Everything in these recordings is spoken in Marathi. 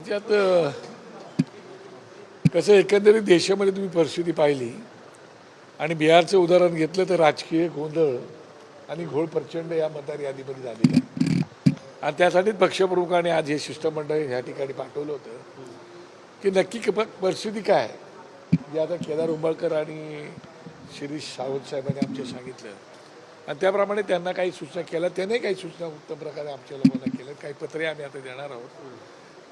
त्याच्यात कसं एकंदरीत देशामध्ये तुम्ही परिस्थिती पाहिली आणि बिहारचं उदाहरण घेतलं तर राजकीय गोंधळ आणि घोळ प्रचंड या मतदार यादीमध्ये झालेला आहे. आणि त्यासाठीच पक्षप्रमुखाने आज हे शिष्टमंडळ ह्या ठिकाणी पाठवलं होतं की नक्की परिस्थिती काय आहे. जे आता केदार उंबळकर आणि शिरीष सावंत साहेबांनी आमच्या सांगितलं आणि त्याप्रमाणे त्यांना काही सूचना केल्या, त्याने काही सूचना उत्तम प्रकारे आमच्या लोकांना केल्या, काही पत्रे आम्ही आता देणार आहोत.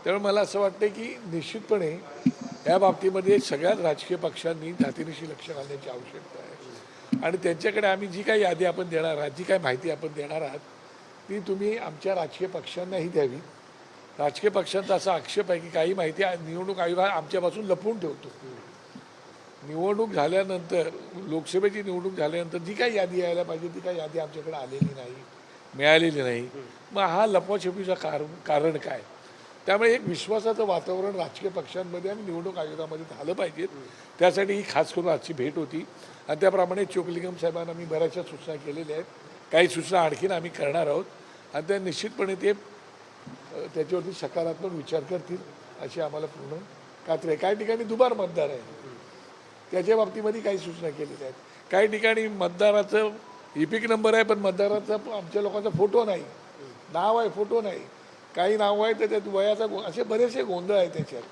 त्यामुळे मला असं वाटतं की निश्चितपणे या बाबतीमध्ये सगळ्याच राजकीय पक्षांनी जातीनिशी लक्ष घालण्याची आवश्यकता आहे आणि त्यांच्याकडे आम्ही जी काही यादी आपण देणार आहात, जी काही माहिती आपण देणार आहात ती तुम्ही आमच्या राजकीय पक्षांनाही द्यावी. राजकीय पक्षांचा असा आक्षेप आहे की काही माहिती निवडणूक आयोग आमच्यापासून लपवून ठेवतो. निवडणूक झाल्यानंतर, लोकसभेची निवडणूक झाल्यानंतर जी काही यादी यायला पाहिजे ती काही यादी आमच्याकडे आलेली नाही, मिळालेली नाही. मग हा लपवाछपीचा कारण काय? त्यामुळे एक विश्वासाचं वातावरण राजकीय पक्षांमध्ये आणि निवडणूक आयोगामध्ये झालं पाहिजे. त्यासाठी ही खास करून आजची भेट होती आणि त्याप्रमाणे चोकलिंगम साहेबांना मी बऱ्याचशा सूचना केलेल्या आहेत. काही सूचना आणखीन आम्ही करणार आहोत आणि त्या निश्चितपणे ते त्याच्यावरती सकारात्मक विचार करतील अशी आम्हाला पूर्ण खात्री आहे. काही ठिकाणी दुबार मतदार आहे, त्याच्या बाबतीमध्ये काही सूचना केलेल्या आहेत. काही ठिकाणी मतदाराचं इपिक नंबर आहे पण मतदाराचा आमच्या लोकांचा फोटो नाही, नाव आहे फोटो नाही, काही नाव आहे तर त्यात वयाचा असे बरेचसे गोंधळ आहे त्याच्यात.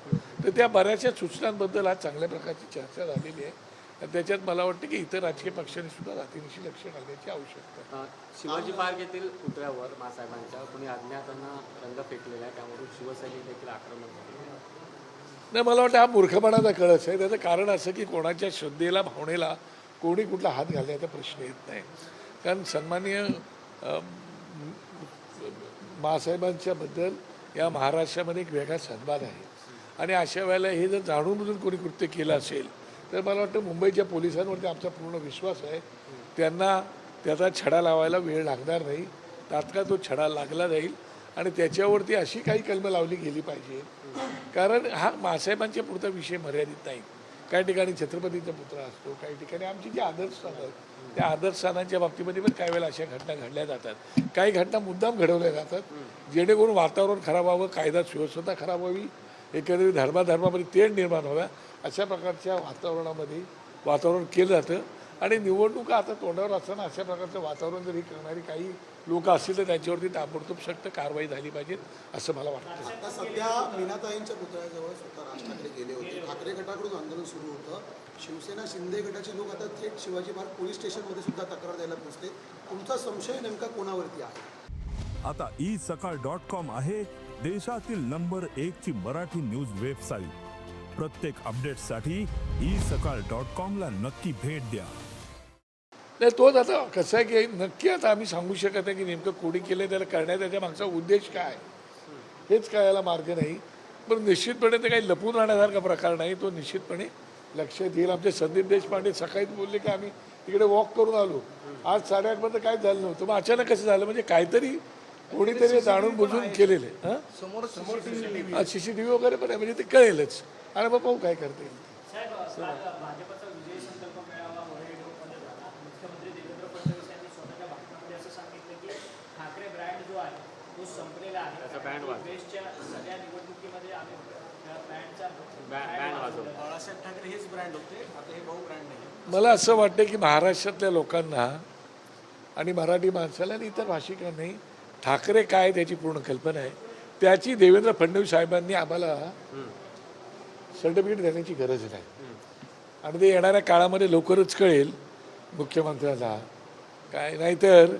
तर त्या बऱ्याचशा सूचनांबद्दल आज चांगल्या प्रकारची चर्चा झालेली आहे आणि त्याच्यात मला वाटतं की इतर राजकीय पक्षांनी सुद्धा जातीनिशी लक्ष घालण्याची आवश्यकता आहे. शिवाजी पार्क येथील पुतळ्यावर मासाहेबांच्या कुणी अज्ञातांना रंग फेकलेला आहे, त्यामुळे शिवसैनिक देखील आक्रमक झाले. नाही, मला वाटतं हा मूर्खपणाचा कळस आहे. त्याचं कारण असं की कोणाच्या श्रद्धेला भावनेला कोणी कुठला हात घालण्याचा प्रश्न येत नाही. कारण सन्माननीय मासाहेबांच्याबद्दल या महाराष्ट्रामध्ये एक वेगळा सन्मान आहे आणि अशा वेळेला हे जर जाणूनबुजून कोणी कृत्य केलं असेल तर मला वाटतं मुंबईच्या पोलिसांवरती आमचा पूर्ण विश्वास आहे. त्यांना त्याचा छडा लावायला वेळ लागणार नाही, तात्काळ तो छडा लागला जाईल आणि त्याच्यावरती अशी काही कलमं लावली गेली पाहिजे. कारण हा मासाहेबांच्या पुरता विषय मर्यादित नाही. काही ठिकाणी छत्रपतीचा पुतळा असतो, काही ठिकाणी आमची जी आदर्शस्थान आहेत त्या आदर्शस्थानांच्या बाबतीमध्ये पण काही वेळेला अशा घटना घडल्या जातात. काही घटना मुद्दाम घडवल्या जातात जेणेकरून वातावरण खराब व्हावं, कायदा सुव्यवस्था खराब व्हावी, एकंदरीत धर्माधर्मामध्ये तेढ निर्माण व्हाव्या अशा प्रकारच्या वातावरण केलं जातं. आणि निवडणुका आता तोंडावर असताना अशा प्रकारचं वातावरण जर ही करणारी काही लोक असतील तर त्यांच्यावरती ताबडतोब सक्त कारवाई झाली पाहिजे असं मला वाटतं. आता सध्या मीनाताईंच्या पुतळ्याजवळ स्वतः राज ठाकरे गेले होते. ठाकरे गटाकडून आंदोलन सुरू होतं. शिवसेना शिंदे गटाचे लोक आता थेट शिवाजी पार्क पोलीस स्टेशनमध्ये सुद्धा तक्रार द्यायला पोहोचले. तुमचा संशय नेमका कोणावरती आहे? आता isakal.com आहे देशातील नंबर 1 ची मराठी न्यूज वेबसाईट. प्रत्येक अपडेटसाठी isakal.com ला नक्की भेट द्या. नाही, तोच आता कसं आहे की नक्की आता आम्ही सांगू शकत नाही की नेमकं कोणी केलं, त्याला करण्यात त्याच्या मागचा उद्देश काय हेच कळायला मार्ग नाही. पण निश्चितपणे ते काही लपून राहण्यासारखा प्रकार नाही, तो निश्चितपणे लक्षात येईल. आमचे संदीप देशपांडे सकाळीच बोलले की आम्ही तिकडे वॉक करून आलो, आज 8:30 काहीच झालं नव्हतं. मग अचानक कसं झालं, म्हणजे काहीतरी कोणीतरी जाणून बुजून केलेलं आहे. हां, CCTV वगैरे पण आहे, म्हणजे ते कळेलच आणि मग पाहू काय करता येईल. मला असं वाटतं की महाराष्ट्रातल्या लोकांना आणि मराठी माणसाला आणि इतर भाषिकांनाही ठाकरे काय त्याची पूर्ण कल्पना आहे. त्याची देवेंद्र फडणवीस साहेबांनी आम्हाला सर्टिफिकेट देण्याची गरज नाही आणि ते येणाऱ्या काळामध्ये लवकरच कळेल मुख्यमंत्र्याला. काय नाहीतर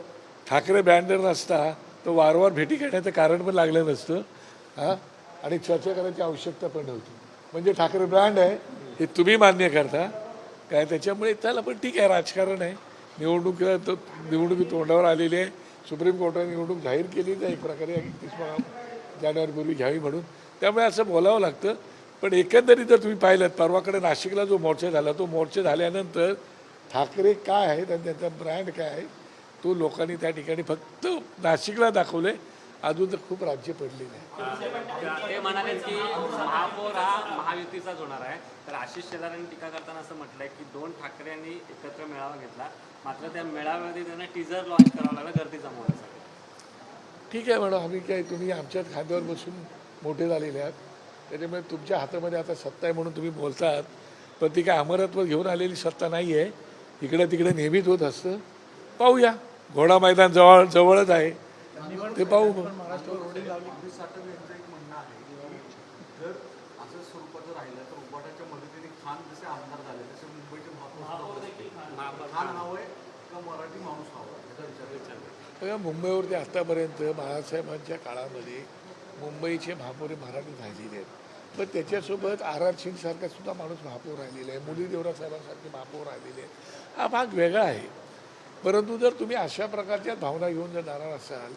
ठाकरे ब्रँड जर नसता तो वारंवार भेटी घेण्याचं कारण पण लागलं नसतं. हां, आणि चर्चा करायची आवश्यकता पण नव्हती. म्हणजे ठाकरे ब्रँड आहे हे तुम्ही मान्य करता काय, त्याच्यामुळे चला पण ठीक आहे, राजकारण आहे. निवडणुकी तोंडावर आलेली आहे. सुप्रीम कोर्टाने निवडणूक जाहीर केली तर एक प्रकारे 31 जानेवारीपूर्वी घ्यावी म्हणून, त्यामुळे असं बोलावं लागतं. पण एकंदरीत जर तुम्ही पाहिलं परवाकडे नाशिकला जो मोर्चा झाला, तो मोर्चा झाल्यानंतर ठाकरे काय आहेत आणि त्यांचा ब्रँड काय आहे तो लोकांनी त्या ठिकाणी फक्त नाशिकला दाखवले, अजून तर खूप राज्य पडलेलं आहे. ते म्हणाले की महापौर हा महायुतीचाच होणार आहे. तर आशिष शेलारांनी टीका करताना असं म्हटलंय की 2 ठाकरे यांनी एकत्र मेळावा घेतला, मात्र त्या मेळाव्यामध्ये त्यांना टीजर लॉन्च करावं लागलं गर्दी जमवण्यासाठी. ठीक आहे मॅडम, आम्ही काय, तुम्ही आमच्याच खांद्यावर बसून मोठे झालेले आहात. त्याच्यामुळे तुमच्या हातामध्ये आता सत्ता आहे म्हणून तुम्ही बोलतात, पण ती काय अमरत्व घेऊन आलेली सत्ता नाही आहे. इकडे तिकडे नेहमीच होत असतं. पाहूया, घोडा मैदान जवळच आहे, ते पाहू मग. साठव यांचं एक म्हणणं आहे की जर असं स्वरूपाचं राहिलं तर उबाटाच्या मदतीने खान जसे आमदार झाले तसे मुंबईचे महापौर खान हवंय का मराठी माणूस हवा याचा विचार बघा, मुंबईवरती आत्तापर्यंत बाळासाहेबांच्या काळामध्ये मुंबईचे महापौर मराठी राहिलेले आहेत, पण त्याच्यासोबत आर सिंगसारखा सुद्धा माणूस महापौर राहिलेला आहे, मुरली देवरा साहेबांसारखे महापौर राहिलेले आहेत. हा भाग वेगळा आहे. परंतु जर तुम्ही अशा प्रकारच्या भावना घेऊन जर जाणार असाल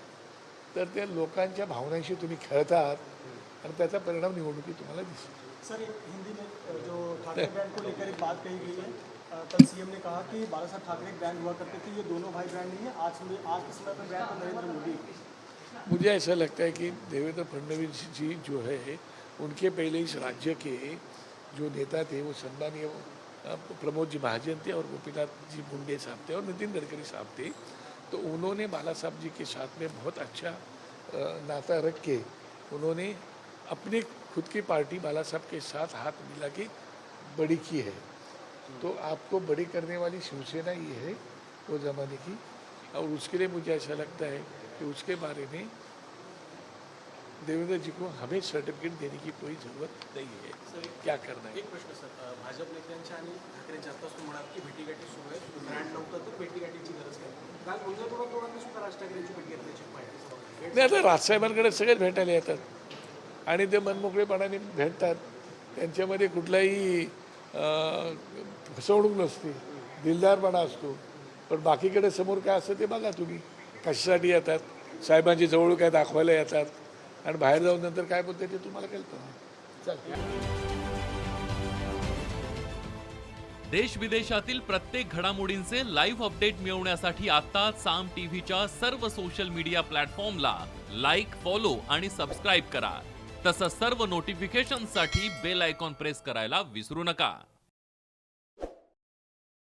तर त्या लोकांच्या भावनांशी तुम्ही खेळतात आणि त्याचा परिणाम निवडणुकीत तुम्हाला दिसतो. सर, एक हिंदी में जो ठाकरे ब्रांड को लेकर एक बात कही गई है, कल सीएम ने कहा कि बाला साहब ठाकरे एक ब्रांड हुआ करते थे, ये दोनों भाई ब्रांड नहीं है, आज के समय पर ब्रांड तो नरेंद्र मोदी है। मुझे ऐसा लगता है कि देवेंद्र फडणवीस जी जो है उनके पहले इस राज्य के जो नेता थे वो सम्मानीय प्रमोद जी महाजन थे और गोपीनाथ जी मुंडे साहब थे और नितिन गडकरी साहब थे. तो उन्होंने बाला साहब जी के साथ में बहुत अच्छा नाता रख के उन्होंने अपनी खुद की पार्टी बाला साहब के साथ हाथ मिला के बड़ी की है. तो आपको बड़ी करने वाली शिवसेना ही है वो ज़माने की, और उसके लिए मुझे ऐसा लगता है कि उसके बारे में देवेंद्र जी को हमें सर्टिफिकेट देने की कोई ज़रूरत नहीं है. क्या करना है. एक प्रश्न सर, भाजप नेत्यांच्या आणि ठाकरेंच्या आत्ताच तुम्ही म्हणाल की भेटीगाठी सुरू आहे, ब्रँड नव्हतं तर भेटीगाठीची गरज आहे. काल गोंधळपुरात सुद्धा राज ठाकरेंची भेट घेतल्याची माहिती. नाही, आता राजसाहेबांकडे सगळेच भेटायला येतात आणि ते मनमोकळेपणाने भेटतात. त्यांच्यामध्ये कुठलाही फसवणूक नसते, दिलदारपणा असतो. पण बाकीकडे समोर काय असतं ते बघा तुम्ही. कशासाठी येतात, साहेबांची जवळ काय दाखवायला येतात आणि बाहेर जाऊन नंतर काय बोलते ते तुम्हाला कळतं. चल. देश विदेशातील प्रत्येक घडामोडींचे लाईव्ह अपडेट मिळवण्यासाठी आता साम टीव्हीच्या सर्व सोशल मीडिया प्लॅटफॉर्मला लाईक, फॉलो आणि सबस्क्राईब करा. तसंच सर्व नोटिफिकेशनसाठी बेल आयकॉन प्रेस करायला विसरू नका.